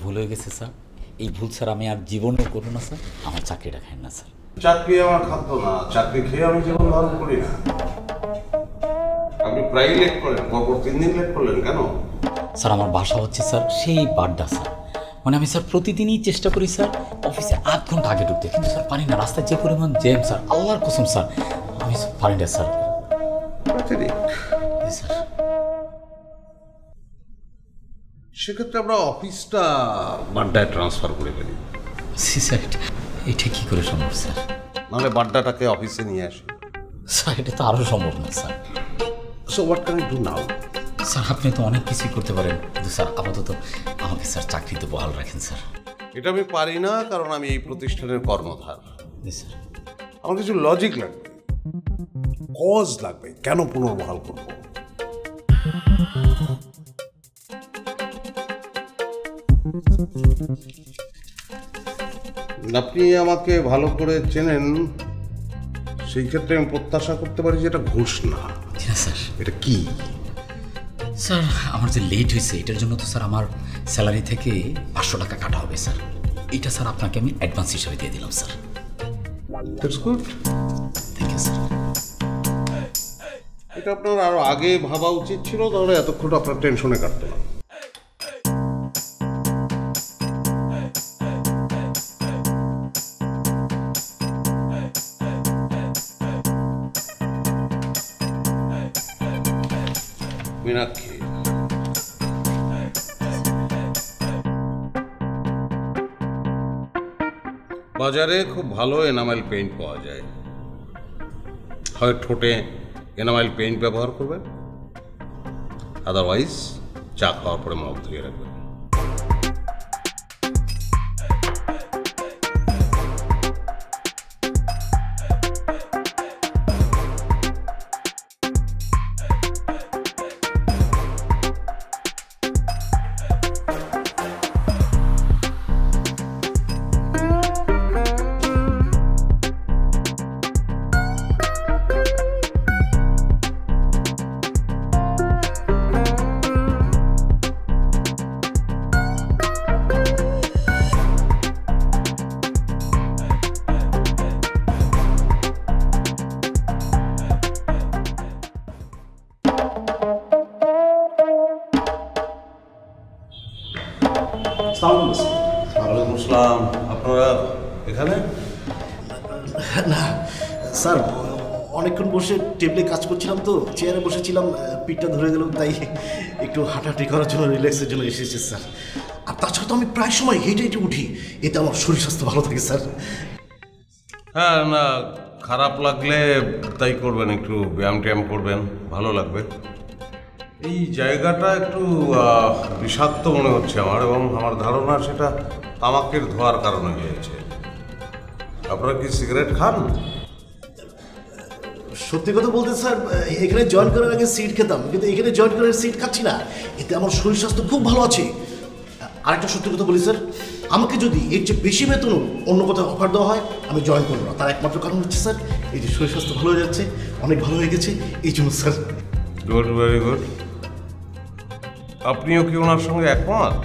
ভুল হয়ে গেছে স্যার। এই ভুল স্যার আমি আর জীবনেও করব না স্যার। আমার চাকরিটা খাই না স্যার। চাকরি আমার খাদ্য না, চাকরি খেয়ে আমি জীবন ধারণ করি না। আপনি প্রায় লেট করেন, পরপর 3 দিন লেট করলেন কেন? স্যার আমার বাসা হচ্ছে স্যার সেই বাড্ডা স্যার। মানে আমি স্যার প্রতিদিনই চেষ্টা করি স্যার অফিসে 8 ঘন্টা আগে ঢুকতে, কিন্তু স্যার পারি না। রাস্তায় যে পরিমাণ জ্যাম স্যার, আল্লাহর কসম স্যার আমি পারি না স্যার। স্যার সেক্ষেত্রে আমরা অফিসটা বাড্ডায় ট্রান্সফার করে ফেলি। স্যার এটা কী করে সম্ভব স্যার? নাহলে বাড্ডাটাকে অফিসে নিয়ে আসি। স্যার এটা তো আরও সম্ভব না sir. So what can I do now? Sir আপনি তো অনেক কিছুই করতে পারেন, কিন্তু স্যার আপাতত আমাকে স্যার চাকরিতে বহাল রাখেন স্যার। এটা আমি পারি না, কারণ আমি এই প্রতিষ্ঠানের কর্ণধার। স্যার আমার কিছু লজিক লাগবে, কজ লাগবে, কেন পুনর্বহাল করবো। আপনি আমাকে ভালো করে চেনেন, সেই ক্ষেত্রে আমি প্রত্যাশা করতে পারি যে এটা ঘুষ না। স্যার এটা কি? স্যার আমার যে লেট হয়েছে এটার জন্য তো স্যার আমার স্যালারি থেকে 500 টাকা কাটা হবে স্যার। এটা স্যার আপনাকে আমি অ্যাডভান্স হিসেবে দিয়ে দিলাম sir. That's good, thank you sir. এটা আপনার আরো আগে ভাবা উচিত ছিল, তাহলে এতক্ষণ আপনার টেনশনে কাটতো না। মীনাক্ষী, বাজারে খুব ভালো এনামেল পেইন্ট পাওয়া যায়। হয় ঠোঁটে এনামেল পেইন্ট ব্যবহার করবেন, আদারওয়াইজ চা খাওয়ার পরে মুখ ধুয়ে রাখবেন। ওয়ালাইকুম আসসালাম। আপনারা এখানে? না স্যার, অনেকক্ষণ বসে টেবিলে কাজ করছিলাম তো, চেয়ারে বসেছিলাম, পিঠটা ধরে গেল, তাই একটু হাঁটাহাঁটি করার জন্য, রিল্যাক্সের জন্য এসেছি স্যার। আর তাছাড়া তো আমি প্রায় সময় হেঁটে হেঁটে উঠি, এতে আমার শরীর স্বাস্থ্য ভালো থাকে স্যার। হ্যাঁ, না খারাপ লাগলে তাই করবেন, একটু ব্যায়াম ট্যায়াম করবেন, ভালো লাগবে। এই জায়গাটা একটু বিষাক্ত মনে হচ্ছে আমার, এবং আমার ধারণা সেটা তামাকের ধোয়ার কারণে হয়েছে। আপনারা কি সিগারেট খান? সত্যি কথা বলতে স্যার, এখানে জয়েন করার আগে সিট খেতাম, কিন্তু এখানে জয়েন করার সিট খাচ্ছি না, এতে আমার শরীর স্বাস্থ্য খুব ভালো আছে। আরেকটা সত্যি কথা বলি স্যার, আমাকে যদি এর চেয়ে বেশি বেতন অন্য কোথাও অফার দেওয়া হয় আমি জয়েন করবো না। তার একমাত্র কারণ হচ্ছে স্যার, এই যে শরীর স্বাস্থ্য ভালো হয়ে যাচ্ছে, অনেক ভালো হয়ে গেছে, এই জন্য স্যার। Good, very good. আপনিও কি ওনার সঙ্গে একমত?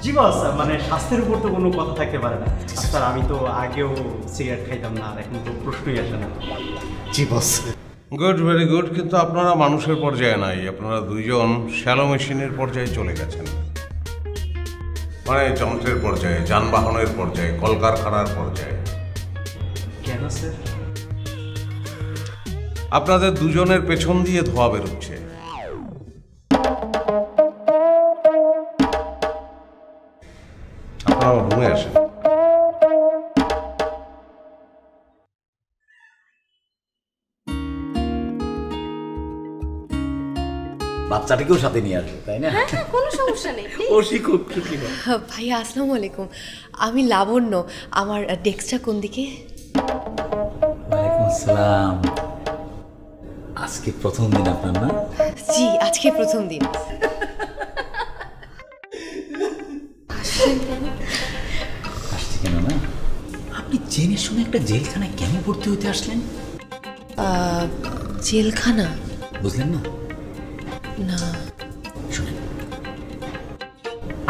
জি বস, মানে স্বাস্থ্যের উপর তো কোনো কথা থাকতে পারে না স্যার। আমি তো আগেও সিগারেট খাইতাম না, আর এখন তো প্রশ্নই আসে না। জি বস। Good, very good. কিন্তু আপনারা মানুষের পর্যায়ে নাই, আপনারা দুইজন শ্যালো মেশিনের পর্যায়ে চলে গেছেন। মানে যন্ত্রের পর্যায়ে, যানবাহনের পর্যায়ে, কলকারখানার পর্যায়ে। কেন স্যার? আপনাদের দুজনের পেছন দিয়ে ধোঁয়া বেরোচ্ছে। আপনারা রুমে আসেন। বাচ্চাটাকেও সাথে নিয়ে আসবে, তাই না? হ্যাঁ, কোনো সমস্যা নেই। ও শিখুক, খুশি হোক। ভাইয়া আসসালামু আলাইকুম, আমি লাবণ্য। আমার ডেস্কটা কোন দিকে? ওয়ালাইকুম আসসালাম। আজকে প্রথম দিন আপনার, না? জি, আজকে প্রথম দিন। আসছি কেন না? আপনি জেনে শুনে একটা জেলখানায় কেন ভর্তি হইতে আসলেন? জেলখানা? বুঝলেন না? না। শুনেন,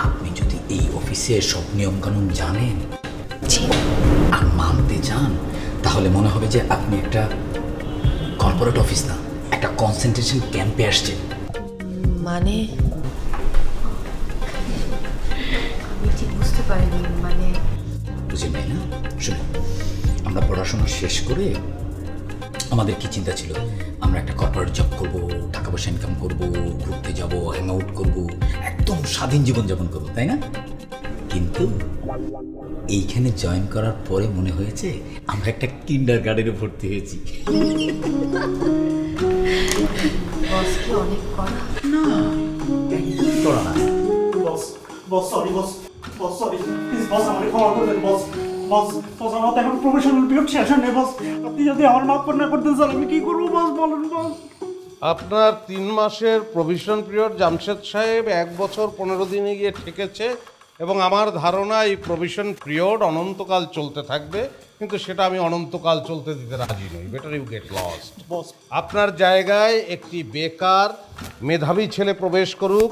আপনি যদি এই অফিসের সব নিয়মকানুন জানেন জি। আর মানতে চান, তাহলে মনে হবে যে আপনি একটা কর্পোরেট অফিস না, একটা কনসেন্ট্রেশন ক্যাম্পে আসছেন। মানে আমি ঠিক বুঝতে পারিনি। মানে বুঝে নাই না? শুনুন, আমরা পড়াশোনা শেষ করে আমাদের কি চিন্তা ছিল, আমরা একটা কর্পোরেট জব করব, টাকা পয়সা ইনকাম করব, ঘুরতে যাব, হ্যাং আউট করবো, একদম স্বাধীন জীবনযাপন করবো, তাই না? কিন্তু এইখানে জয়েন করার পরে মনে হয়েছে আমরা একটা কিন্ডার গার্ডেনে ভর্তি হয়েছি। বস কি অনেক কড়া? না, একদম করা না। Boss boss sorry boss, boss sorry please boss, আমাকে ক্ষমা করে দেন বস। বস বস আমার তো এখন প্রফেশনাল পিরিয়ড শেষ হয়নি বস, আপনি যদি আমার মাফ না করতেন স্যার আমি কি করবো বস, বলুন বস। আপনার 3 মাসের প্রভিশন পিরিয়ড জামশেদ সাহেব 1 বছর 15 দিনে গিয়ে ঠেকেছে, এবং আমার ধারণা এই প্রভিশন পিরিয়ড অনন্তকাল চলতে থাকবে, কিন্তু সেটা আমি অনন্তকাল চলতে দিতে রাজি নই। Better you get lost. Boss আপনার জায়গায় একটি বেকার মেধাবী ছেলে প্রবেশ করুক,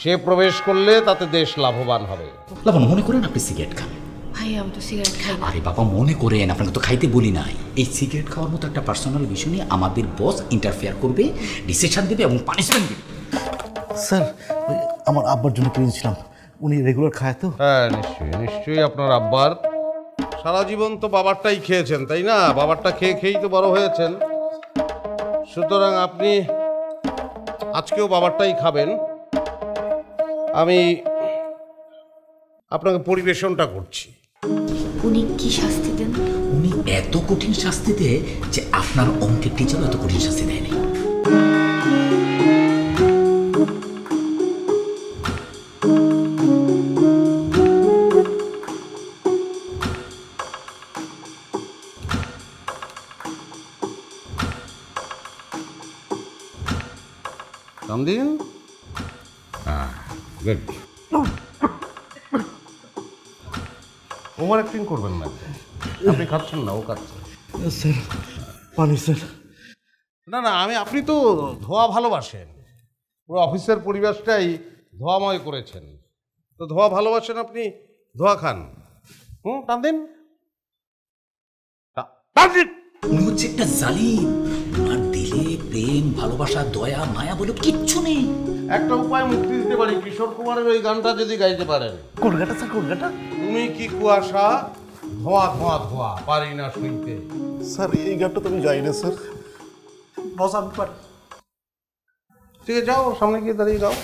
সে প্রবেশ করলে তাতে দেশ লাভবান হবে। লাবণ, মনে করেন আপনি সিগারেট খান। ভাই আমি তো সিগারেট খাই না। আরে বাবা, মনে করেন, আপনাকে তো খাইতে বলি নাই। এই সিগারেট খাওয়ার মতো একটা পার্সোনাল বিষয় নিয়ে আমাদের বস ইন্টারফেয়ার করবে, ডিসিশন দেবে এবং পানিশমেন্ট দেবে। স্যার, আমার আব্বার জন্য কিনেছিলাম, উনি রেগুলার খায় তো। হ্যাঁ, নিশ্চয়ই নিশ্চয়ই আপনার আব্বার সারা জীবন তো বাবারটাই খেয়েছেন, তাই না? বাবারটা খেয়ে খেয়েই তো বড় হয়েছেন, সুতরাং আপনি আজকেও বাবারটাই খাবেন। আমি আপনাকে পরিবেশনটা করছি। উনি কি শাস্তি দেন? উনি এত কঠিন শাস্তি দেয় যে আপনার অঙ্কের টিচারও এত কঠিন শাস্তি দেয়নি। রামদিন, হ্যাঁ, গুড। ওভার অ্যাক্টিং করবেন না, আপনি খাচ্ছেন না, ও খাচ্ছে। স্যার পানি স্যার। না না, আপনি তো ধোয়া ভালোবাসেন, পুরো অফিসের পরিবেশটাই ধোয়াময় করেছেন, তো ধোয়া ভালোবাসেন আপনি, ধোয়া খান। টান দিন। উনি হচ্ছে একটা জালিম। ওনার দিলে প্রেম, ভালোবাসা, দয়া, মায়া বলে কিচ্ছু নেই। একটা উপায় মুক্তি দিতে পারি, কিশোর কুমারের ওই গানটা যদি গাইতে পারেন। কোন গাটা স্যার, কোন গাটা? তুমি কি কুয়াশা, ধোয়া ধোয়া ধোয়া, পারি না শুনতে। স্যার এই গানটা তো আমি যাই না স্যার। বস আমি পারি। ঠিক আছে, যাও সামনে গিয়ে দাঁড়িয়ে গাও।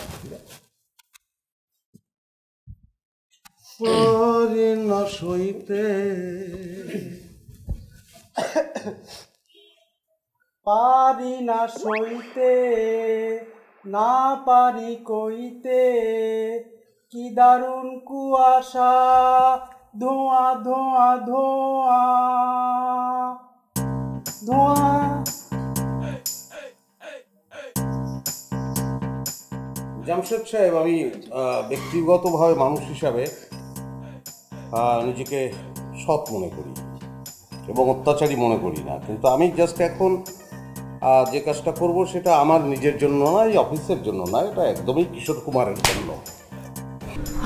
পারি না সইতে, পারি না সইতে, না পারি কইতে, কি দারুণ কুয়াশা, ধোঁয়া ধোঁয়া ধোঁয়া ধোঁয়া। জামশেদ সাহেব, আমি ব্যক্তিগতভাবে মানুষ হিসাবে নিজেকে সৎ মনে করি এবং অত্যাচারী মনে করি না, কিন্তু আমি জাস্ট এখন যে কাজটা করব সেটা আমার নিজের জন্য না, এই অফিসের জন্য না, এটা একদমই কিশোর কুমারের জন্য।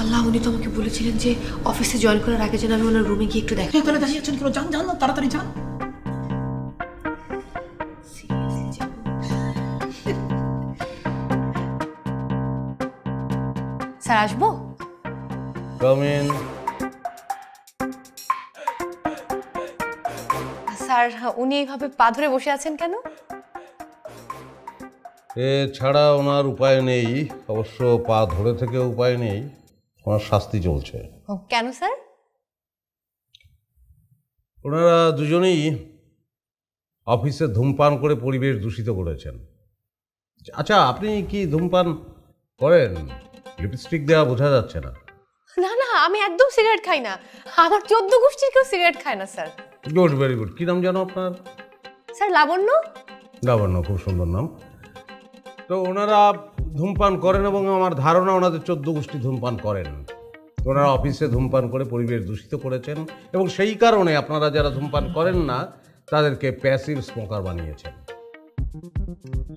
আল্লাহ, উনি তো আমাকে বলেছিলেন যে অফিসে জয়েন করার আগে যেন আমি ওনার রুমে গিয়ে একটু দেখা। তাহলে দাঁড়িয়ে আছেন কেন? যান যান না, তাড়াতাড়ি যান। স্যার আসবো? Come in. স্যার উনি এইভাবে পা ধরে বসে আছেন কেন? এছাড়া ওনার উপায় নেই, অবশ্য পা ধরে থেকে উপায় নেই, ওনার শাস্তি চলছে। কেন স্যার? ওনারা দুজনেই অফিসে ধূমপান করে পরিবেশ দূষিত করেছেন। আচ্ছা, আপনি কি ধূমপান করেন? লিপস্টিক দেওয়া বোঝা যাচ্ছে না। না না, আমি একদম সিগারেট খাই না। আমার 14 গোষ্ঠীর কেউ সিগারেট খায় না স্যার। Good, very good. কী নাম জানো আপনার? স্যার লাবণ্য। লাবণ্য, খুব সুন্দর নাম। তো ওনারা ধূমপান করেন এবং আমার ধারণা ওনাদের 14 গোষ্ঠী ধূমপান করেন। ওনারা অফিসে ধূমপান করে পরিবেশ দূষিত করেছেন এবং সেই কারণে আপনারা যারা ধূমপান করেন না তাদেরকে প্যাসিভ স্মোকার বানিয়েছেন।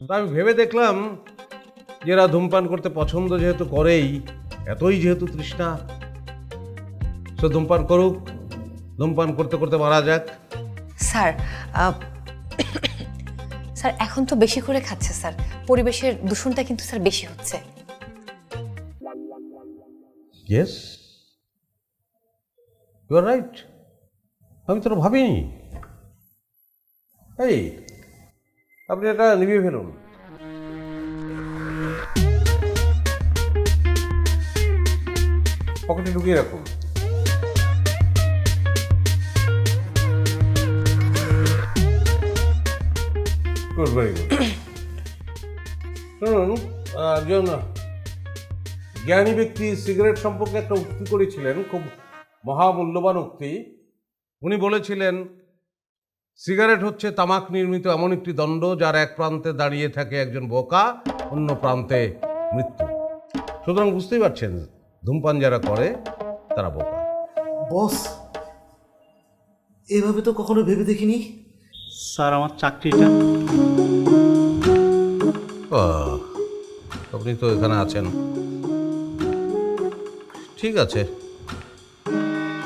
তো আমি ভেবে দেখলাম যে এরা ধূমপান করতে পছন্দ যেহেতু করেই, এতই যেহেতু তৃষ্ণা, তো ধূমপান করুক, ধূমপান করতে করতে মারা যাক। স্যার স্যার এখন তো বেশি করে খাচ্ছে স্যার, পরিবেশের দূষণটা কিন্তু স্যার বেশি হচ্ছে। Yes, you are right. আমি তো ভাবিনি। এই আপনি এটা নিভিয়ে ফেলুন। পকেটে ঢুকিয়ে রাখুন। Good, very good. শুনুন, একজন জ্ঞানী ব্যক্তি সিগারেট সম্পর্কে একটা উক্তি করেছিলেন, খুব মহামূল্যবান উক্তি। উনি বলেছিলেন, সিগারেট হচ্ছে তামাক নির্মিত এমন একটি দণ্ড যার এক প্রান্তে দাঁড়িয়ে থাকে একজন বোকা, অন্য প্রান্তে মৃত্যু। সুতরাং বুঝতেই পারছেন, ধূমপান যারা করে তারা বোকা। বস, এভাবে তো কখনো ভেবে দেখিনি। স্যার আমার চাকরিটা। আপনি তো এখানে আছেন, ঠিক আছে,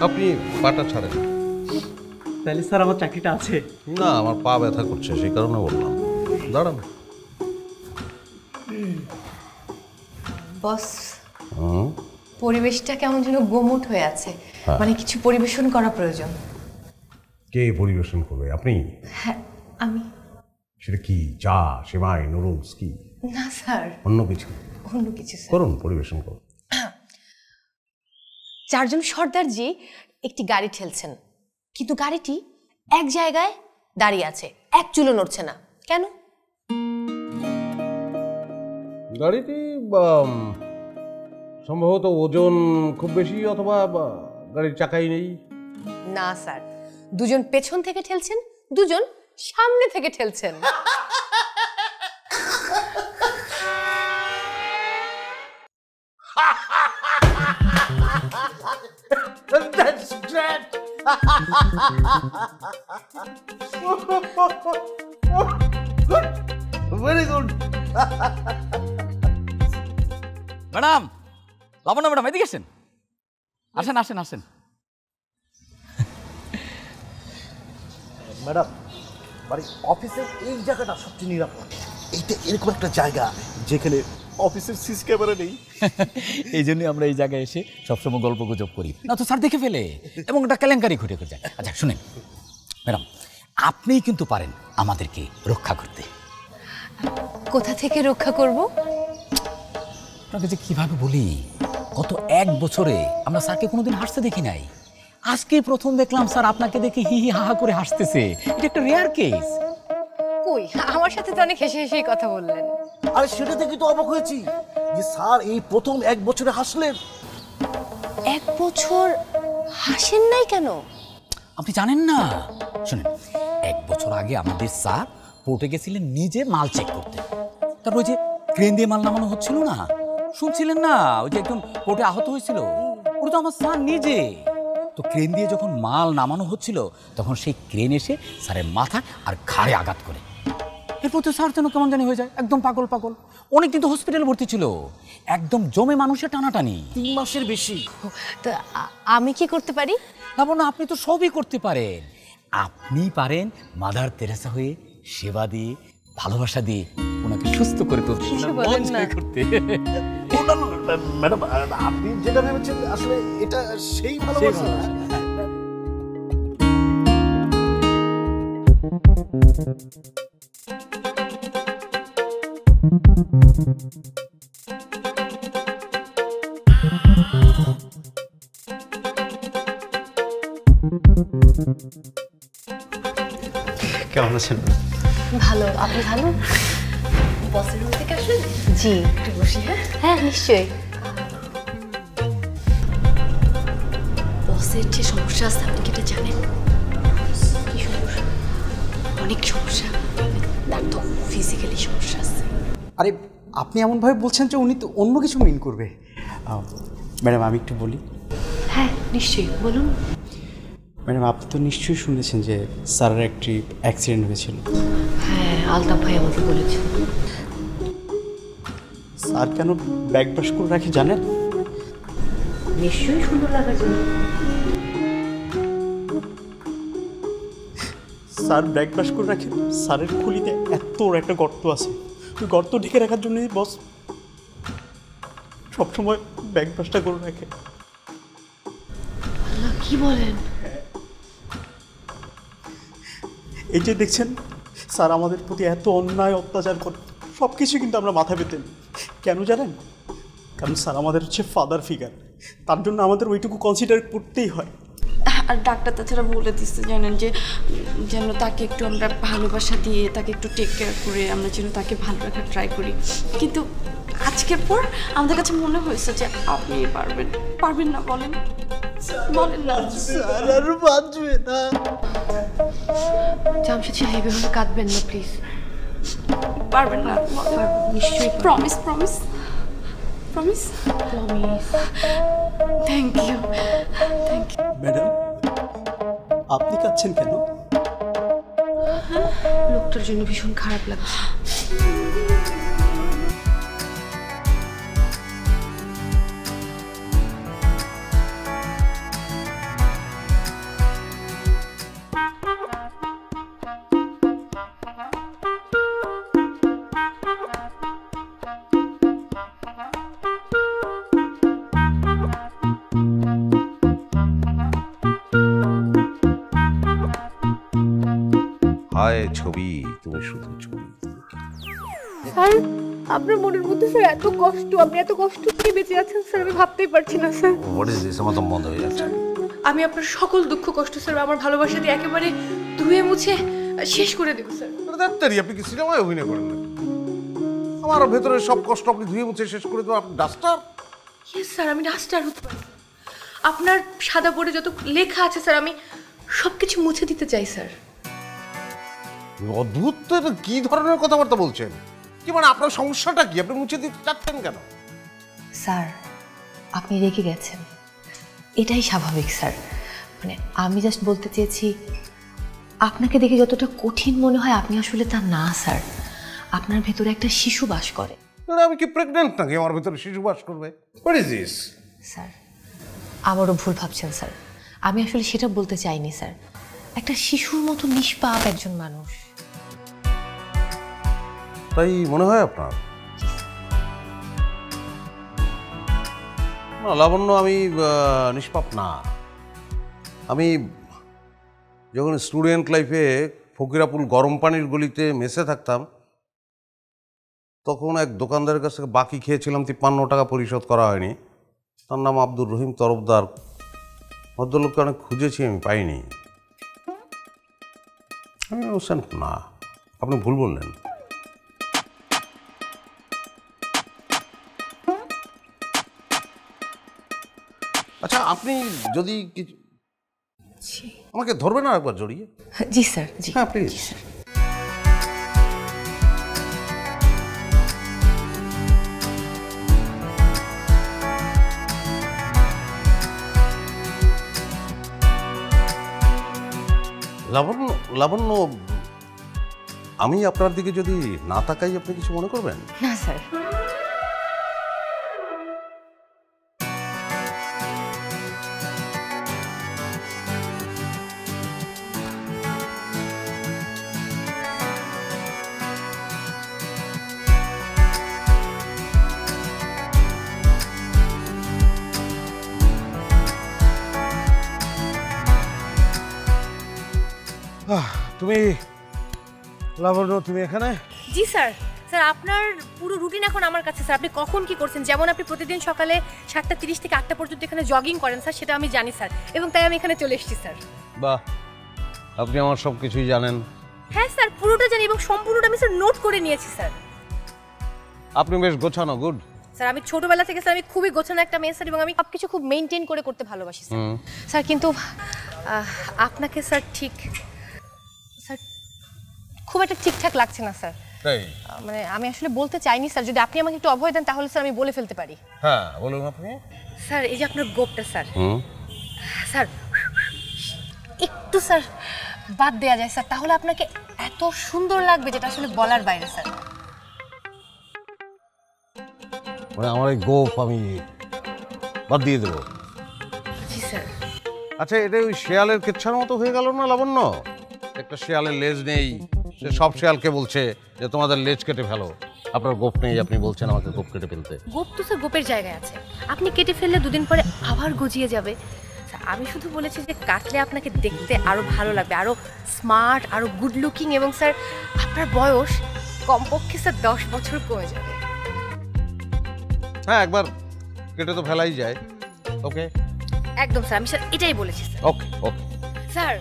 আপনি পাটা ছাড়েন। তাহলে স্যার আমার চাকরিটা আছে? না, আমার পা ব্যথা করছে, সেই কারণে বললাম। দাঁড়ান। বস, পরিবেশটা কেমন যেন গোমট হয়ে আছে, মানে কিছু পরিবেশন করা প্রয়োজন। কে পরিবেশন করবে? আপনি? হ্যাঁ, আমি। সেটা কি? চা, সেমাই, নুডলস? কি? না স্যার, অন্য কিছু? অন্য কিছু স্যার। করুন, পরিবেশন করুন। চারজন সর্দারজি একটি গাড়ি ঠেলছেন, কিন্তু গাড়িটি এক জায়গায় দাঁড়িয়ে আছে, এক চুলো নড়ছে না। কেন? গাড়িটি সম্ভবত ওজন খুব বেশি, অথবা গাড়ির চাকাই নেই। না স্যার, দুজন পেছন থেকে ঠেলছেন, দুজন সামনে থেকে ঠেলছেন। That's great. Good. Very good. Madam, Labanya madam, এদিকে আসেন, আসেন আসেন আসেন। ম্যাডাম, বাড়ি অফিসের এই জায়গাটা সবচেয়ে নিরাপদ। এইটা এরকম একটা জায়গা যেখানে অফিসের সিসি ক্যামেরা নেই। এই জন্যই আমরা এই জায়গায় এসে সবসময় গল্প গুজব করি, না তো স্যার দেখে ফেলে এবং একটা কেলেঙ্কারি ঘটে যায়। আচ্ছা শুনেন ম্যাডাম, আপনিই কিন্তু পারেন আমাদেরকে রক্ষা করতে। কোথা থেকে রক্ষা করব? আপনাকে যে কীভাবে বলি, গত 1 বছরে আমরা স্যারকে কোনোদিন হাসতে দেখি নাই। আজকে প্রথম দেখলাম স্যার আপনাকে দেখে হি হি হা করে হাসতেছে। এটা একটা রেয়ার কেস। কই, আমার সাথে তো অনেক হেসে হেসেই কথা বললেন। আরে সেটা দেখে তো অবাক হয়েছি যে স্যার এই প্রথম 1 বছরে হাসলেন। 1 বছর হাসেন নাই কেন? আপনি জানেন না? শুনেন, 1 বছর আগে আমাদের স্যার পোর্টে গেছিলেন নিজে মাল চেক করতে। তারপর ওই যে ক্রেন দিয়ে মাল নামানো হচ্ছিল না, শুনছিলেন না? ওই যে একজন পোর্টে আহত হয়েছিল, ওটা তো আমার স্যার নিজে। তো ক্রেন দিয়ে যখন মাল নামানো হচ্ছিল, তখন সেই ক্রেন এসে স্যারের মাথা আর ঘাড়ে আঘাত করে। এরপর তো স্যার যেন কেমন জানি হয়ে যায়, একদম পাগল পাগল। অনেক দিন তো হসপিটালে ভর্তি ছিল, একদম জমে মানুষের টানাটানি। 3 মাসের বেশি। তো আমি কি করতে পারি? তারপর না, আপনি তো সবই করতে পারেন। আপনি পারেন মাদার তেরেসা হয়ে সেবা দিয়ে, ভালোবাসা দিয়ে ওনাকে সুস্থ করে তুলতে, কিছু বলেন না। করতে। ম্যাডাম, আপনি যেটা ভেবেছেন আসলে এটা সেই ভালোবাসা। কেমন আছেন? ভালো, আপনি ভালো? বসের রুম থেকে আসলেন? জি, একটু বসি। হ্যাঁ হ্যাঁ, নিশ্চয়ই। বসের যে সমস্যা আছে আপনি কি এটা জানেন? কি সমস্যা? অনেক সমস্যা, একদম ফিজিক্যালি সমস্যা আছে। আরে আপনি এমনভাবে বলছেন যে উনি তো অন্য কিছু মিন করবে। ম্যাডাম আমি একটু বলি। হ্যাঁ নিশ্চয়ই, বলুন। ম্যাডাম আপনি তো নিশ্চয়ই শুনেছেন যে স্যারের একটি অ্যাক্সিডেন্ট হয়েছিল। হ্যাঁ, আলতাফ ভাই আমাকে বলেছেন। স্যার কেন ব্যাগ ব্রাশ করে রাখি জানেন? নিশ্চয়ই সুন্দর লাগার জন্য। স্যার ব্যাগ ব্রাশ করে রাখেন, স্যারের খুলিতে এত বড় একটা গর্ত আছে, ওই গর্ত ঢেকে রাখার জন্যই বস সবসময় ব্যাগ ব্রাশটা করে রাখে। কি বলেন? এই যে দেখছেন স্যার আমাদের প্রতি এত অন্যায় অত্যাচার করে, সব কিছু কিন্তু আমরা মাথা পেতেন। কেন জানেন? কারণ স্যার আমাদের হচ্ছে ফাদার ফিগার, তার জন্য আমাদের ওইটুকু কনসিডার করতেই হয়। আর ডাক্তার তাছাড়া বলে দিচ্ছে জানেন যে যেন তাকে একটু আমরা ভালোবাসা দিয়ে তাকে একটু টেক কেয়ার করে আমরা যেন তাকে ভালো রাখার ট্রাই করি। কিন্তু আজকের পর আমাদের কাছে মনে হয়েছে যে আপনি পারবেন। পারবেন না বলেন? বলেন না। স্যার আর বাঁচবে না। জামশেদ সাহেব এভাবে কাঁদবেন না প্লিজ। পারবেন না? নিশ্চয়ই promise promise promise promise. Thank you thank you. Madam আপনি কাঁদছেন কেন? লোকটার জন্য ভীষণ খারাপ লাগছে। হায় ছবি, তুমি শুধু ছবি। স্যার আপনার মনের মধ্যে স্যার এত কষ্ট, আপনি এত কষ্ট নিয়ে বেঁচে আছেন স্যার, আমি ভাবতেই পারছি না স্যার। What is this? আমার দম বন্ধ হয়ে যাচ্ছে। আমি আপনার সকল দুঃখ কষ্ট স্যার আমার ভালোবাসা দিয়ে একেবারে ধুয়ে মুছে শেষ করে দেব স্যার। ডাক্তারি আপনি কি সিনেমায় অভিনয় করেন না? আমার ভেতরের সব কষ্ট আপনি ধুয়ে মুছে শেষ করে দেবো? আপনি ডাস্টার? ইয়েস স্যার, আমি ডাস্টার হতে পারি। আপনার সাদা বোর্ডে যত লেখা আছে স্যার আমি সব কিছু মুছে দিতে চাই স্যার। অদ্ভুত তো, এটা কি ধরনের কথাবার্তা বলছেন? কি মানে আপনার সমস্যাটা কি? আপনি মুছে দিতে চাচ্ছেন কেন? স্যার আপনি রেগে গেছেন, এটাই স্বাভাবিক স্যার। মানে আমি জাস্ট বলতে চেয়েছি আপনাকে দেখে যতটা কঠিন মনে হয় আপনি আসলে তা না স্যার। আপনার ভেতরে একটা শিশু বাস করে। আমি কি প্রেগনেন্ট নাকি আমার ভেতরে শিশু বাস করবে? What is this? স্যার আবারও ভুল ভাবছেন স্যার, আমি আসলে সেটা বলতে চাইনি স্যার। একটা শিশুর মতো নিষ্পাপ একজন মানুষ। তাই মনে হয় আপনার? না লাবণ্য, আমি নিষ্পাপ না। আমি যখন স্টুডেন্ট লাইফে ফকিরাপুল গরম পানির গলিতে মেসে থাকতাম, তখন এক দোকানদারের কাছ থেকে বাকি খেয়েছিলাম, 53 টাকা পরিশোধ করা হয়নি। তার নাম আব্দুর রহিম তরফদার। ভদ্রলোককে অনেক খুঁজেছি, আমি পাইনি। আমি ইনোসেন্ট না, আপনি ভুল বললেন। আচ্ছা, আপনি যদি কিছু আমাকে ধরবেন না একবার জড়িয়ে? জি স্যার, জি। হ্যাঁ প্লিজ। লাবণ্য, লাবণ্য, আমি আপনার দিকে যদি না তাকাই আপনি কিছু মনে করবেন না স্যার। তুমি লাবণ্য, তুমি এখানে? জি স্যার। স্যার আপনার পুরো রুটিন এখন আমার কাছে স্যার। আপনি কখন কি করছেন, যেমন আপনি প্রতিদিন সকালে 7:30 থেকে 8টা পর্যন্ত এখানে জগিং করেন স্যার, সেটা আমি জানি স্যার, এবং তাই আমি এখানে চলে এসেছি স্যার। বাহ, আপনি আমার সব কিছুই জানেন। হ্যাঁ স্যার, পুরোটা জানি এবং সম্পূর্ণটা আমি স্যার নোট করে নিয়েছি স্যার। আপনি বেশ গোছানো, গুড। স্যার আমি ছোটবেলা থেকে স্যার আমি খুবই গোছানো একটা মেয়ে স্যার, এবং আমি সবকিছু খুব মেনটেন করে করতে ভালোবাসি স্যার। স্যার কিন্তু আপনাকে স্যার ঠিক স্যার খুব একটা ঠিকঠাক লাগছে না স্যার। তাই? মানে আমি আসলে বলতে চাইনি স্যার, যদি আপনি আমাকে একটু অভয় দেন তাহলে স্যার আমি বলে ফেলতে পারি। হ্যাঁ বলুন আপনি। স্যার এই যে আপনার গোপটা স্যার, স্যার একটু স্যার বাদ দেওয়া যায় স্যার, তাহলে আপনাকে এত সুন্দর লাগবে যেটা আসলে বলার বাইরে স্যার। মানে আমার এই গোপ আমি বাদ দিয়ে দেবো? জি স্যার। আচ্ছা, এটা ওই শেয়ালের কেচ্ছার মতো হয়ে গেল না লাবণ্য? একটা শিয়ালের লেজ নেই, সে সব শিয়ালকে বলছে যে তোমাদের লেজ কেটে ফেলো। আপনার গোপ নেই, আপনি বলছেন আমাকে গোপ কেটে ফেলতে। গোপ তো স্যার গোপের জায়গায় আছে, আপনি কেটে ফেললে দুদিন পরে আবার গজিয়ে যাবে। আমি শুধু বলেছি যে কাটলে আপনাকে দেখতে আরো ভালো লাগবে, আরো স্মার্ট, আরো গুড লুকিং, এবং স্যার আপনার বয়স কমপক্ষে স্যার 10 বছর কমে যাবে। হ্যাঁ, একবার কেটে তো ফেলাই যায়। ওকে, একদম স্যার, আমি স্যার এটাই বলেছি স্যার। ওকে ওকে স্যার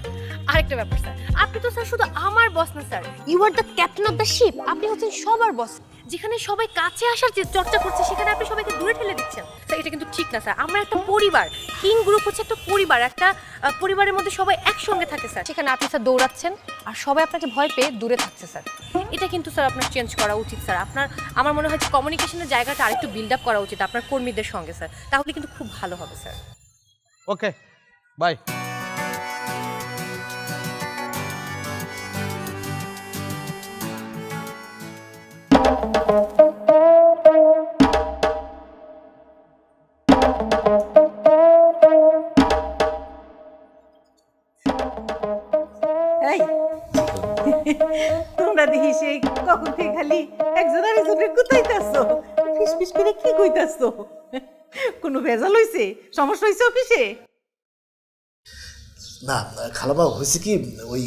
আরেকটা ব্যাপার স্যার, আপনি তো স্যার শুধু আমার বস না sir, you are the captain of the ship. আপনি হচ্ছেন সবার বস। যেখানে সবাই কাছে আসার যে চর্চা করছে সেখানে আপনি সবাইকে দূরে ঠেলে দিচ্ছেন স্যার, এটা কিন্তু ঠিক না স্যার। আমরা একটা পরিবার, কিং গ্রুপ হচ্ছে একটা পরিবার, একটা পরিবারের মধ্যে সবাই একসঙ্গে থাকে স্যার। সেখানে আপনি স্যার দৌড়াচ্ছেন আর সবাই আপনাকে ভয় পেয়ে দূরে থাকছে স্যার। এটা কিন্তু স্যার আপনার চেঞ্জ করা উচিত স্যার। আপনার, আমার মনে হয় যে কমিউনিকেশনের জায়গাটা আরেকটু বিল্ড আপ করা উচিত আপনার কর্মীদের সঙ্গে স্যার, তাহলে কিন্তু খুব ভালো হবে স্যার। Okay, by. তোমরা দেখি সেই কখন থেকে খালি একজন আরেকজনের কোথাইতাছো, ফিসফিস করে কি কইতাছো? কোনো ভেজাল হইছে? সমস্যা হইছে অফিসে? না খালামা, হয়েছে কি, ওই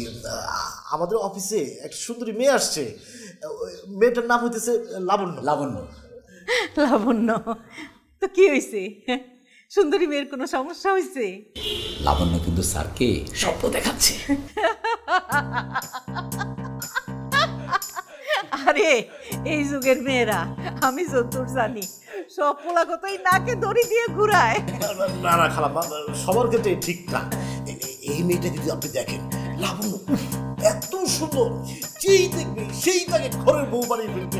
আমাদের অফিসে একটা সুন্দরী মেয়ে আসছে। মেয়েটার নাম হইতেছে লাবণ্য। লাবণ্য? লাবণ্য তো কি হইছে? সুন্দরী মেয়ের কোনো সমস্যা হইছে? লাবণ্য কিন্তু স্যারকে স্বপ্ন দেখাচ্ছে। আরে এই যুগের মেয়েরা আমি যতদূর জানি সব পোলা কথাই নাকে দড়ি দিয়ে ঘুরায়। না না খালামা, সবার ক্ষেত্রে ঠিক না। এই মেয়েটা যদি আপনি দেখেন, লাবণ্য এত সুন্দর, যেই দেখবে সেই তাকে ঘরের বউ বানিয়ে ফেলবে।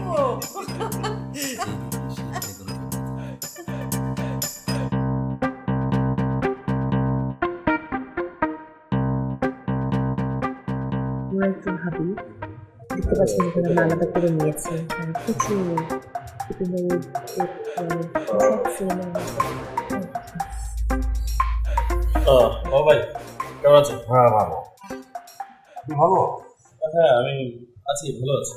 একটু ভাবি, দেখতে পাচ্ছেন এখানে আমি আলাদা করে নিয়েছি প্রচুর ভাই কেমন আছেন? হ্যাঁ, ভালো। ভালো? হ্যাঁ, আমি আছি, ভালো আছি।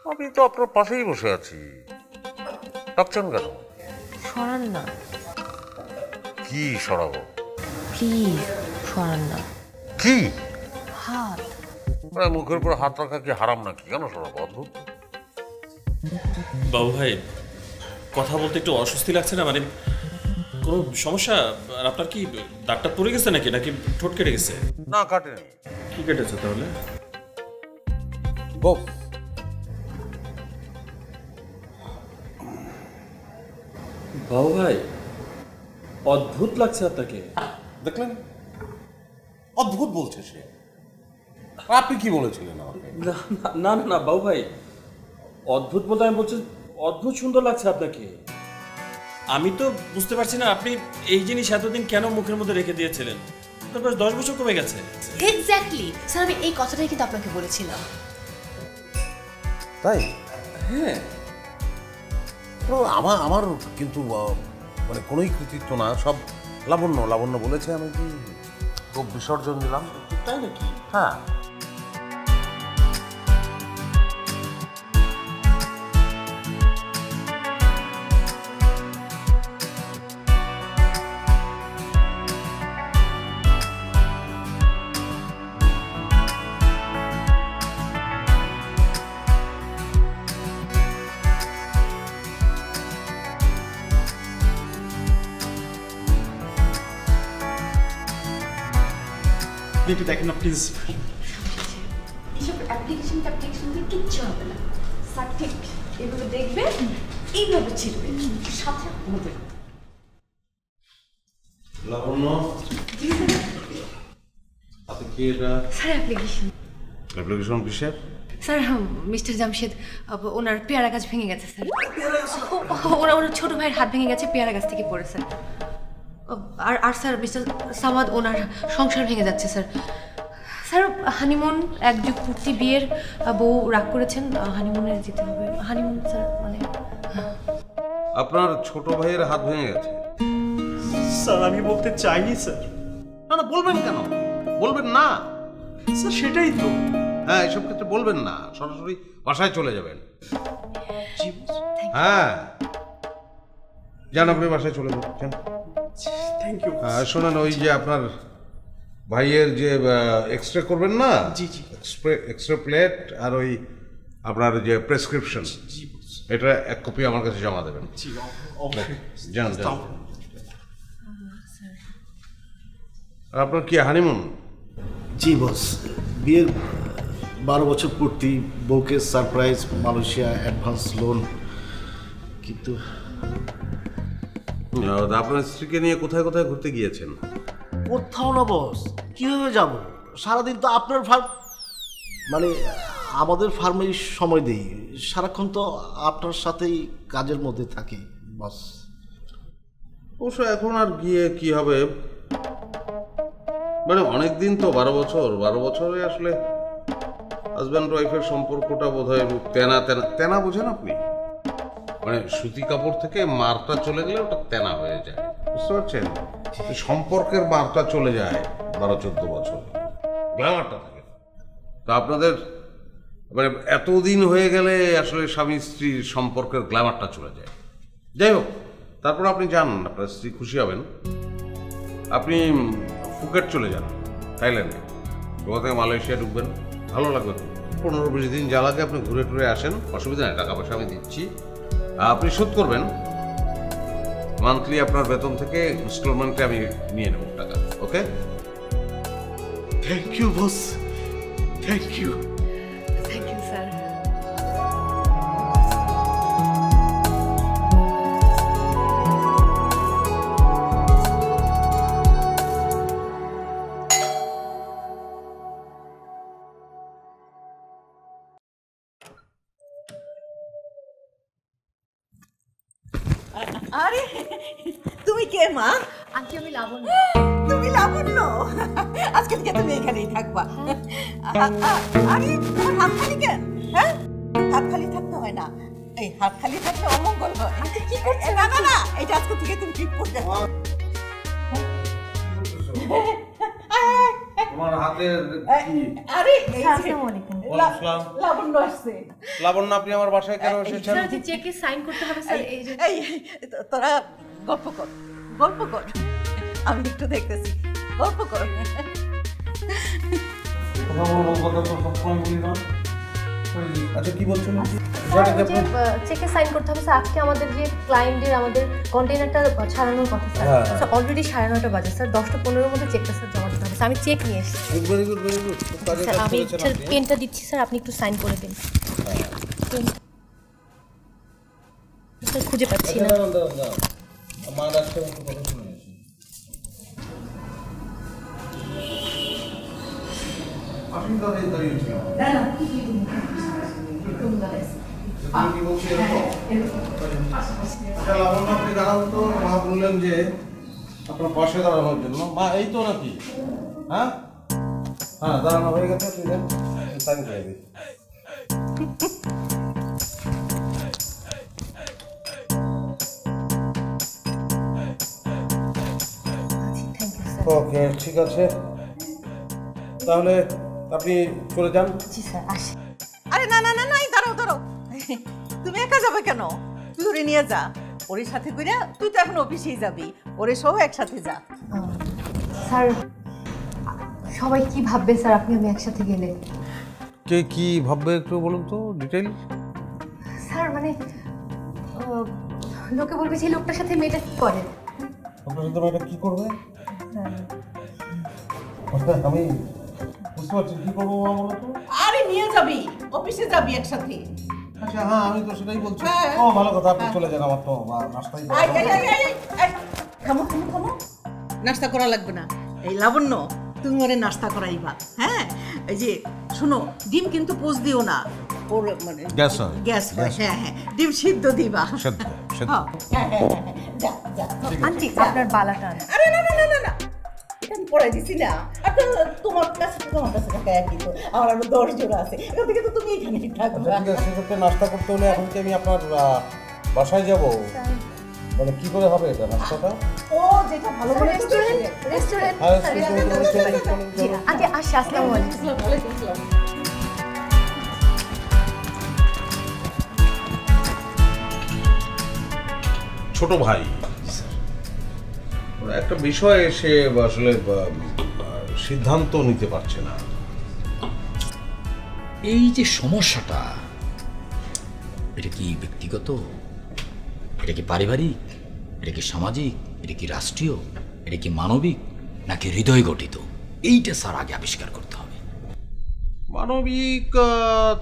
আমি তো আপনার পাশেই বসে আছি, ডাকছেন কেন? সরান না কি সরাবো? প্লিজ, সরান না। কি হাত। মুখের উপর হাত রাখা কি হারাম নাকি? কেন সরাবো? অদ্ভুত। বাবু ভাই, কথা বলতে একটু অস্বস্তি লাগছে না? মানে কোনো সমস্যা? আর আপনার কি দাগটা পড়ে গেছে নাকি, নাকি ঠোঁট কেটে গেছে? না, কাটেনি। কি কেটেছে তাহলে? গোপ। বাবু ভাই, অদ্ভুত লাগছে আপনাকে। দেখলেন, অদ্ভুত বলছে সে। আপনি কি বলেছিলেন আমাকে? না না না বাবু ভাই, অদ্ভুত বলতে আমি বলছি অদ্ভুত সুন্দর লাগছে আপনাকে। আমি তো বুঝতে পারছি না আপনি এই জিনিস এতদিন কেন মুখের মধ্যে রেখে দিয়েছিলেন। তারপর 10 বছর কমে গেছে। এক্স্যাক্টলি স্যার, আমি এই কথাটাই কিন্তু আপনাকে বলেছিলাম। তাই? হ্যাঁ, আমার কিন্তু মানে কোনোই কৃতিত্ব না, সব লাবণ্য। লাবণ্য বলেছে, আমি কি খুব বিসর্জন দিলাম। তাই নাকি? হ্যাঁ। একটু দেখেন না প্লিজ। এসব অ্যাপ্লিকেশন দিয়ে কিচ্ছু হবে না। স্যার ঠিক এইভাবে দেখবে, এইভাবে ছিড়বে, সাথে হবে। লাবণ্য, আপনি কি এটা? Sir application. অ্যাপ্লিকেশন কিসের? স্যার মিস্টার জামশেদ, ওনার পেয়ারা গাছ ভেঙে গেছে স্যার। ওনার ছোট ভাইয়ের হাত ভেঙে গেছে, পেয়ারা গাছ থেকে পড়ে স্যার। আর স্যার মিস্টার সামাদ, ওনার সংসার ভেঙে যাচ্ছে স্যার। স্যার হানিমুন, এক যুগ পূর্তি বিয়ের, বউ রাগ করেছেন, হানিমুনে যেতে হবে। হানিমুন স্যার মানে আপনার ছোট ভাইয়ের হাত ভেঙে গেছে? স্যার আমি বলতে চাইনি স্যার। না না, বলবেন কেন? বলবেন না? স্যার সেটাই তো। হ্যাঁ, এসব ক্ষেত্রে বলবেন না, সরাসরি বাসায় চলে যাবেন। হ্যাঁ, যান আপনি বাসায় চলে যান। Thank you. শোনেন, ওই যে আপনার ভাইয়ের যে এক্সরে করবেন না, জি জি, এক্সরে প্লেট আর ওই আপনার যে প্রেসক্রিপশন, এটা এক কপি আমার কাছে জমা দেবেন। জি অবশ্যই। যান যান। আপনার কি হানিমুন? জি বস, বিয়ের 12 বছর পূর্তি, বউকে সারপ্রাইজ, মালয়েশিয়া অ্যাডভান্স লোন। কিন্তু আপনার স্ত্রীকে নিয়ে কোথায় কোথায় ঘুরতে গিয়েছেন? কোথাও না বস, কীভাবে যাব? সারাদিন তো আপনার ফার্ম, মানে আমাদের ফার্মেই সময় দিই, সারাক্ষণ তো আপনার সাথেই কাজের মধ্যে থাকি বস। অবশ্য এখন আর গিয়ে কি হবে, মানে অনেক দিন তো, 12 বছরে আসলে হাজব্যান্ড ওয়াইফের সম্পর্কটা বোধ হয় তেনা তেনা তেনা, বোঝেন আপনি? মানে সুতি কাপড় থেকে মারটা চলে গেলে ওটা তেনা হয়ে যায়, বুঝতে পারছেন? সম্পর্কের মারটা চলে যায় 12-14 বছর, গ্ল্যামারটা থাকে। তো আপনাদের মানে এতদিন হয়ে গেলে আসলে স্বামী স্ত্রীর সম্পর্কের গ্ল্যামারটা চলে যায়। যাই হোক, তারপর আপনি যান, আপনার স্ত্রী খুশি হবেন। আপনি ফুকেট চলে যান, থাইল্যান্ডে। ওখান থেকে মালয়েশিয়া ঢুকবেন, ভালো লাগবে। 15-20 দিন যা লাগে আপনি ঘুরে টুরে আসেন, অসুবিধা নেই, টাকা পয়সা আমি দিচ্ছি। আপনি শোধ করবেন মান্থলি, আপনার বেতন থেকে ইনস্টলমেন্টে আমি নিয়ে নেব টাকা। Okay? Thank you boss, thank you. Thank you sir. আরে তুমি কে মা? আন্টি আমি লাবণ্য। তুমি লাবণ্য? আজকে থেকে তুমি এখানেই থাকবা। আরে তোমার হাত খালি কেন? হ্যাঁ, হাত খালি থাকতে হয় না, এই হাত খালি থাকলে অমঙ্গল হয়। কি করছো? না না না, এটা আজকে থেকে তুমি ঠিক করতে হবে। তোমার হাতের কি? আরে আসসালামু আলাইকুম। লাবণ্য আসছে। লাবণ্য, আপনি আমার বাসায় কেন এসেছেন? স্যার যে চেকে সাইন করতে হবে স্যার। এই যে এই তোরা গল্প কর, গল্প কর, আমি একটু দেখতেছি, গল্প কর। আচ্ছা, কি বলছেন? চেকে সাইন করতে হবে স্যার। আজকে আমাদের যে ক্লায়েন্টের আমাদের কন্টেইনারটা ছাড়ানোর কথা স্যার। স্যার অলরেডি 9:30 বাজে স্যার, 10:15 মধ্যে চেকটা স্যার জমা দিতে হবে। আমি চেক নিয়ে এসেছি very good, very good. Sir. আমি স্যার পেনটা দিচ্ছি স্যার, আপনি একটু সাইন করে দিন স্যার। খুঁজে পাচ্ছি না। আমার কাছে একটু কথা শুনে আসি। আপনি তো দাঁড়িয়েছিলেন। না না, কি বলছি এরকম? আচ্ছা লাবণ্য, আপনি দাঁড়ান তো। মা বললেন যে আপনার পাশে দাঁড়ানোর জন্য। মা এই তো নাকি? হ্যাঁ হ্যাঁ, দাঁড়ানো হয়ে গেছে, আপনি দেন, সাইন করে দিই। ওকে, ঠিক আছে, তাহলে আপনি চলে যান। জি স্যার, আসি। আরে না না না না, দাঁড়াও দাঁড়াও, তুমি একা যাবে কেন? তুই ওরে নিয়ে যা, ওর সাথে করে। তুই তো এখন অফিসেই যাবি, ওরে সহ একসাথে যা। স্যার সবাই কি ভাববে স্যার আপনি আমি একসাথে গেলে? কে কি ভাববে একটু বলুন তো, ডিটেইল। স্যার মানে লোকে বলবে যে লোকটার সাথে মেয়েটা কি করে। আপনার সাথে মেয়েটা কি করবে? আমি বুঝতে পারছি, কি করবো মা বলো তো? আরে নিয়ে যাবি, অফিসে যাবি একসাথে। আচ্ছা হ্যাঁ, আমি তো সেটাই বলছি। হ্যাঁ। ও ভালো কথা, আপনি চলে যান, আমার তো নাস্তাই থামো থামো থামো, নাস্তা করা লাগবে না। এই লাবণ্য, তুমি ওরে নাস্তা করাইবা। হ্যাঁ, এই যে শোনো, ডিম কিন্তু পোজ দিও না, ওর মানে গ্যাস হয়, গ্যাস হয়। হ্যাঁ হ্যাঁ, ডিম সিদ্ধ দিবা। সেদ্ধ সেদ্ধ। হ্যাঁ হ্যাঁ হ্যাঁ, যা যা। আন্টি আপনার বালাটা। আরে না না না না না, এটা আমি পড়াই দিছি না। আর তো তোমার কাছে টাকা একই তো, আমার আরো 10 জোড়া আছে, এখান থেকে তো তুমি এখানেই থাকবা। সেক্ষেত্রে নাস্তা করতে হলে এখন কি আমি আপনার বাসায় যাব? মানে কি করে হবে এটা নাস্তাটা? ও যেটা ভালো করে রেস্টুরেন্ট আগে আসি। আসসালামু আলাইকুম। ছোট ভাই একটা বিষয়ে সে আসলে সিদ্ধান্ত নিতে পারছে না। এই যে সমস্যাটা, এটা কি ব্যক্তিগত, এটা কি পারিবারিক, এটা কি সামাজিক, এটা কি রাষ্ট্রীয়, এটা কি মানবিক, নাকি হৃদয় গঠিত? এইটা স্যার আগে আবিষ্কার করতে হবে। মানবিক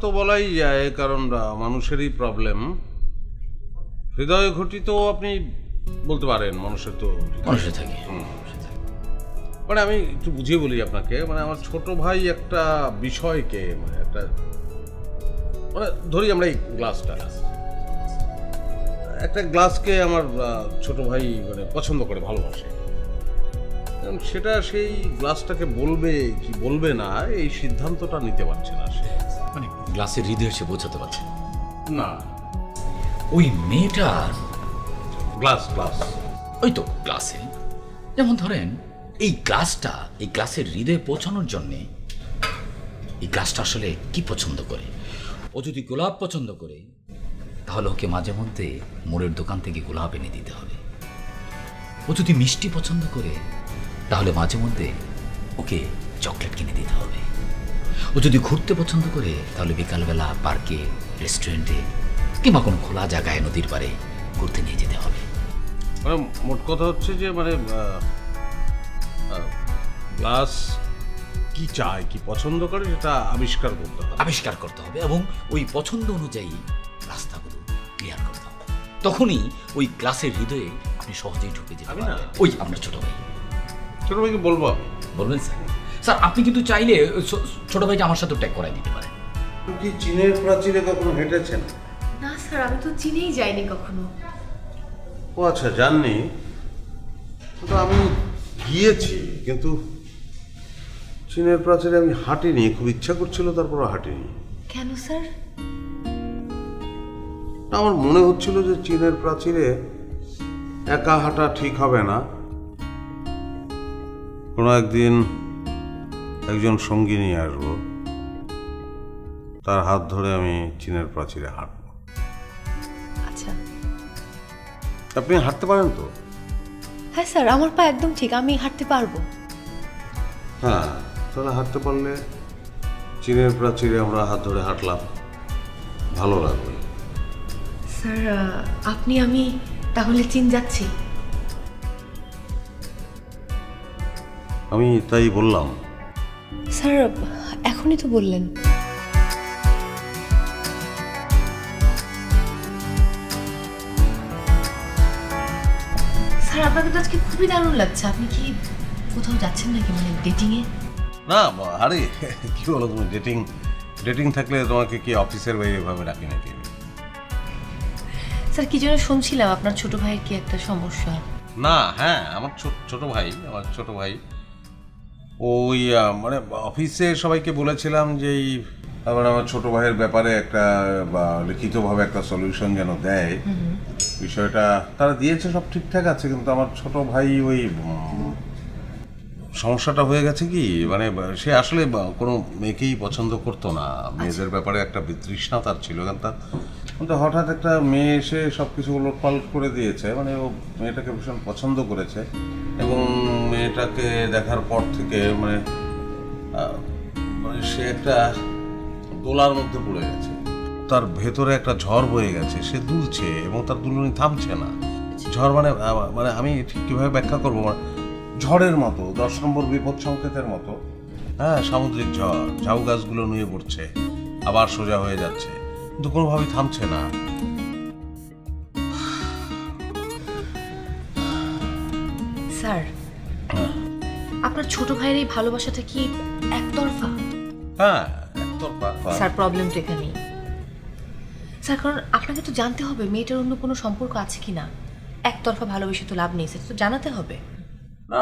তো বলাই যায়, কারণ মানুষেরই প্রবলেম। হৃদয় ঘটিত আপনি বলতে পারেন, মানুষের তো মানুষের থাকে। মানে আমি একটু বুঝিয়ে বলি আপনাকে, মানে আমার ছোট ভাই একটা বিষয়কে, মানে একটা, মানে ধরি আমরা এই গ্লাসটা, একটা গ্লাসকে আমার ছোট ভাই মানে পছন্দ করে, ভালোবাসে। সেটা সেই গ্লাসটাকে বলবে কি বলবে না, এই সিদ্ধান্তটা নিতে পারছে না সে। মানে গ্লাসের হৃদয় সে বোঝাতে পারছে না। ওই মেয়েটার গ্লাস ওই তো গ্লাসে, যেমন ধরেন এই গ্লাসটা, এই গ্লাসের হৃদয়ে পৌঁছানোর জন্যে এই গ্লাসটা আসলে কি পছন্দ করে। ও যদি গোলাপ পছন্দ করে, তাহলে ওকে মাঝে মধ্যে মোড়ের দোকান থেকে গোলাপ এনে দিতে হবে। ও যদি মিষ্টি পছন্দ করে, তাহলে মাঝে মধ্যে ওকে চকলেট কিনে দিতে হবে। ও যদি ঘুরতে পছন্দ করে, তাহলে বিকালবেলা পার্কে, রেস্টুরেন্টে কিংবা কোনো খোলা জায়গায় নদীর পাড়ে ঘুরতে নিয়ে যেতে হবে। মানে মোট কথা হচ্ছে যে মানে গ্লাস কি চায়, কি পছন্দ করে, সেটা আবিষ্কার করতে হবে এবং ওই পছন্দ অনুযায়ী রাস্তাগুলো ক্লিয়ার করতে হবে। তখনই ওই গ্লাসের হৃদয়ে আপনি সহজেই ঢুকে যেতে পারবেন। ওই আপনার ছোট ভাইকে বলবেন স্যার। স্যার আপনি কিন্তু চাইলে ছোট ভাইকে আমার সাথে ট্যাগ করাই দিতে পারেন। কি চীনের প্রাচীরে কখনো হেঁটেছেন? না স্যার, আমি তো চিনেই যাইনি কখনো। ও আচ্ছা, জাননি। তো আমি গিয়েছি, কিন্তু চীনের প্রাচীরে আমি হাঁটিনি। খুব ইচ্ছা করছিল, তারপর হাঁটিনি। কেন স্যার? আমার মনে হচ্ছিল যে চীনের প্রাচীরে একা হাঁটা ঠিক হবে না। কোনো একদিন একজন সঙ্গী নিয়ে আসবো, তার হাত ধরে আমি চীনের প্রাচীরে হাঁটব। আচ্ছা, আপনি হাঁটতে পারেন তো? হ্যাঁ স্যার, আমার পা একদম ঠিক, আমি হাঁটতে পারবো। হ্যাঁ, তাহলে হাঁটতে পারলে চীনের প্রাচীরে আমরা হাত ধরে হাঁটলাম, ভালো লাগবে। স্যার আপনি আমি তাহলে চীন যাচ্ছি? আমি তাই বললাম। স্যার এখনই তো বললেন। স্যার আপনাকে তো আজকে খুবই দারুণ লাগছে। আপনি কি কোথাও যাচ্ছেন নাকি, মানে ডেটিংয়ে? না আরে কি বলো তুমি, ডেটিং থাকলে তোমাকে কি অফিসের বাইরে এভাবে ডাকি নাকি? স্যার কি যেন শুনছিলাম আপনার ছোট ভাইয়ের কি একটা সমস্যা। না, হ্যাঁ, আমার ছোট ভাই ওই মানে অফিসে সবাইকে বলেছিলাম যে আমার ছোট ভাইয়ের ব্যাপারে একটা লিখিতভাবে একটা সলিউশন যেন দেয়। বিষয়টা তারা দিয়েছে, সব ঠিকঠাক আছে, কিন্তু আমার ছোট ভাই ওই সমস্যাটা হয়ে গেছে কি, মানে সে আসলে কোনো মেয়েকেই পছন্দ করতো না। মেয়েদের ব্যাপারে একটা বিতৃষ্ণা তার ছিল, কিন্তু হঠাৎ একটা মেয়ে এসে সব কিছু উলটপালট করে দিয়েছে। মানে ও মেয়েটাকে ভীষণ পছন্দ করেছে, এবং মেয়েটাকে দেখার পর থেকে মানে সে একটা দোলার মধ্যে পড়ে গেছে। তার ভেতরে একটা ঝড় বয়ে গেছে, সে দুলছে এবং তার দুলুনি থামছে না। ঝড় মানে মানে আমি ঠিক কীভাবে ব্যাখ্যা করবো, ঝড়ের মতো, 10 নম্বর বিপদ সংকেতের মতো। হ্যাঁ, সামুদ্রিক ঝড়, ঝাউ গাছগুলো নুয়ে পড়ছে, আবার সোজা হয়ে যাচ্ছে, কিন্তু কোনোভাবেই থামছে না। স্যার আপনার ছোট ভাইয়ের এই ভালোবাসাটা কি একতরফা? হ্যাঁ, একতরফা। স্যার প্রবলেমটা এখানেই স্যার, কারণ আপনাকে তো জানতে হবে মেয়েটার অন্য কোনো সম্পর্ক আছে কিনা। একতরফা ভালোবেসে তো লাভ নেই, সেটা তো জানাতে হবে। না,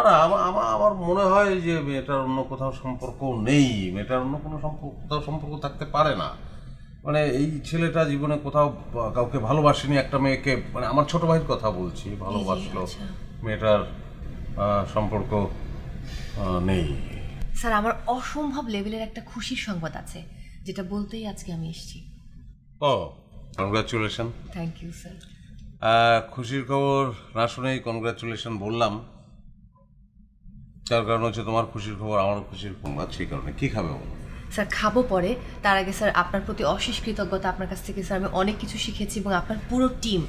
আমার মনে হয় যে মেয়েটার অন্য কোথাও সম্পর্ক নেই, মেয়েটার অন্য কোনো কোথাও সম্পর্ক থাকতে পারে না। মানে এই ছেলেটা জীবনে কোথাও কাউকে ভালোবাসেনি, একটা মেয়েকে, মানে আমার ছোট ভাইয়ের কথা বলছি, ভালোবাসলো, মেয়েটার সম্পর্ক নেই। স্যার আমার অসম্ভব লেভেলের একটা খুশির সংবাদ আছে, যেটা বলতেই আজকে আমি এসেছি। ও, কনগ্রাচুলেশন। Thank you sir. খুশির খবর না শুনেই কনগ্রাচুলেশন বললাম, তার কারণ হচ্ছে তোমার খুশির খবর আমারও খুশির সংবাদ, সেই কারণে। কি খাবে? স্যার খাবো পরে, তার আগে স্যার আপনার প্রতি অশেষ কৃতজ্ঞতা। আপনার কাছ থেকে স্যার আমি অনেক কিছু শিখেছি এবং আপনার পুরো টিম,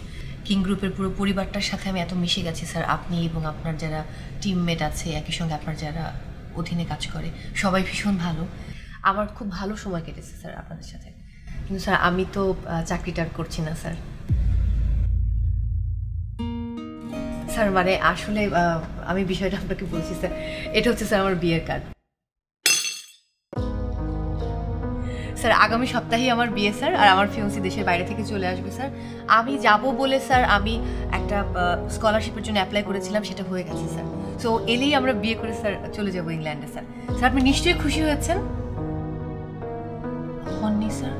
কিং গ্রুপের পুরো পরিবারটার সাথে আমি এত মিশে গেছি স্যার। আপনি এবং আপনার যারা টিমমেট আছে, একই সঙ্গে আপনার যারা অধীনে কাজ করে, সবাই ভীষণ ভালো। আমার খুব ভালো সময় কেটেছে স্যার আপনাদের সাথে। কিন্তু স্যার আমি তো চাকরিটা আর করছি না স্যার। স্যার মানে আসলে আমি বিষয়টা আপনাকে বলছি স্যার, এটা হচ্ছে স্যার আমার বিয়ের কার্ড। স্যার আগামী সপ্তাহেই আমার বিয়ে স্যার, আর আমার ফিয়ন্সি দেশের বাইরে থেকে চলে আসবে স্যার। আমি যাব বলে স্যার আমি একটা স্কলারশিপের জন্য অ্যাপ্লাই করেছিলাম, সেটা হয়ে গেছে স্যার। সো এলেই আমরা বিয়ে করে স্যার চলে যাব ইংল্যান্ডে স্যার। স্যার আপনি নিশ্চয়ই খুশি হয়েছেন? হননি স্যার?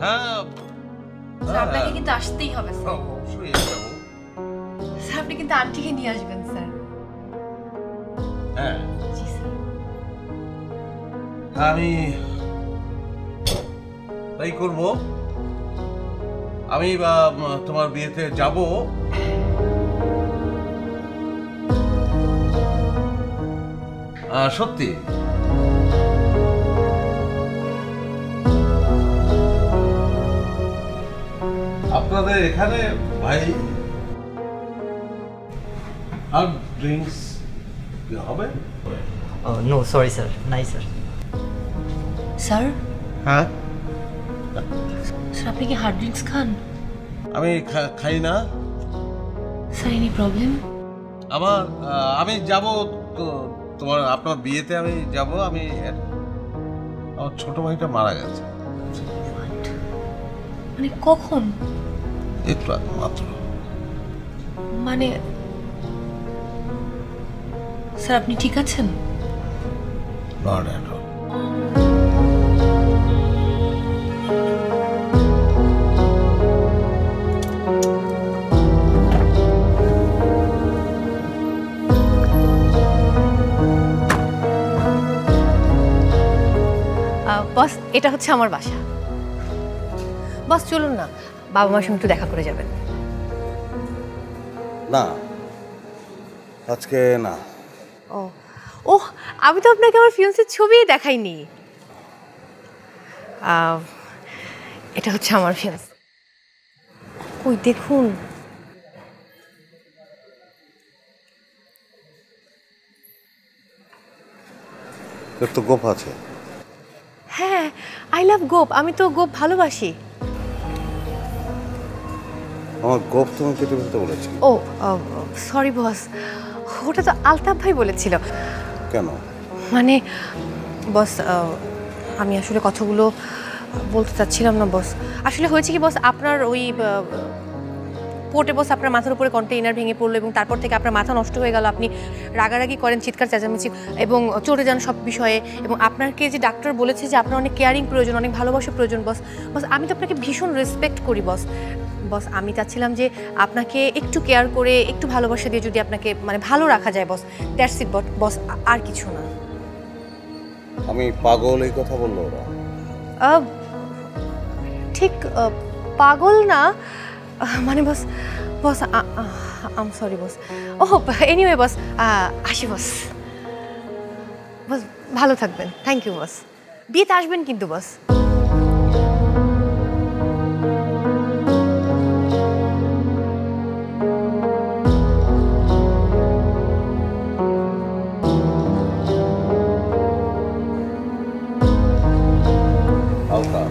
হ্যাঁ স্যার আপনাকে কিন্তু আসতেই হবে স্যার। অবশ্যই যাবো স্যার আপনি কিন্তু আন্টিকে নিয়ে আসবেন স্যার। হ্যাঁ জি স্যার। আমি তাই করব। আমি তোমার বিয়েতে যাব। সত্যি আপনাদের এখানে ভাই আর ড্রিঙ্কস হবে? নো সরি স্যার, নাই স্যার। স্যার হ্যাঁ স্যার আপনি কি হার্ড ড্রিঙ্কস খান? আমি খাই না স্যার এনি প্রবলেম? আমি যাব তো তোমার আপনার বিয়েতে আমি যাব। আমার ছোট ভাইটা মারা গেছে। মানে কখন? একটু আগে মাত্র। মানে স্যার আপনি ঠিক আছেন? Not at all. বস এটা হচ্ছে আমার বাসা। বস চলুন না, বাবা মার সঙ্গে একটু দেখা করে যাবেন। না আজকে না। ও ওহ, আমি তো আপনাকে আমার ফিয়ন্সির ছবি দেখাইনি। এটা হচ্ছে আমার ফিয়ন্স। ওই দেখুন। তোর তো গোপ আছে। হ্যাঁ আই লাভ গোপ, আমি তো গোপ ভালোবাসি। আমার গোপ তুমি কেটে ফেলতে বলেছি। ও সরি বস, ওটা তো আলতাফ ভাই বলেছিল। কেন? মানে বস আমি আসলে কথাগুলো বলতে চাচ্ছিলাম না বস। আসলে হয়েছে কি বস, আপনার ওই পোর্টে বস আপনার মাথার উপরে কন্টেইনার ভেঙে পড়লো এবং তারপর থেকে আপনার মাথা নষ্ট হয়ে গেল। আপনি রাগারাগি করেন, চিৎকার চেঁচামেচি এবং চড়ে যান সব বিষয়ে। এবং আপনাকে যে ডাক্তার বলেছে যে আপনার অনেক কেয়ারিং প্রয়োজন, অনেক ভালোবাসা প্রয়োজন বস। বস আমি তো আপনাকে ভীষণ রেসপেক্ট করি বস। বস আমি চাচ্ছিলাম যে আপনাকে একটু কেয়ার করে, একটু ভালোবাসা দিয়ে যদি আপনাকে মানে ভালো রাখা যায় বস, দ্যাটস ইট বস, আর কিছু না। আমি পাগল এই কথা বললো ওরা? ঠিক পাগল না, মানে বস বস আম সরি বস। ও এনিওয়ে বস আসি বস। বস ভালো থাকবেন, থ্যাংক ইউ বস। বিয়েতে আসবেন কিন্তু বস। আলতা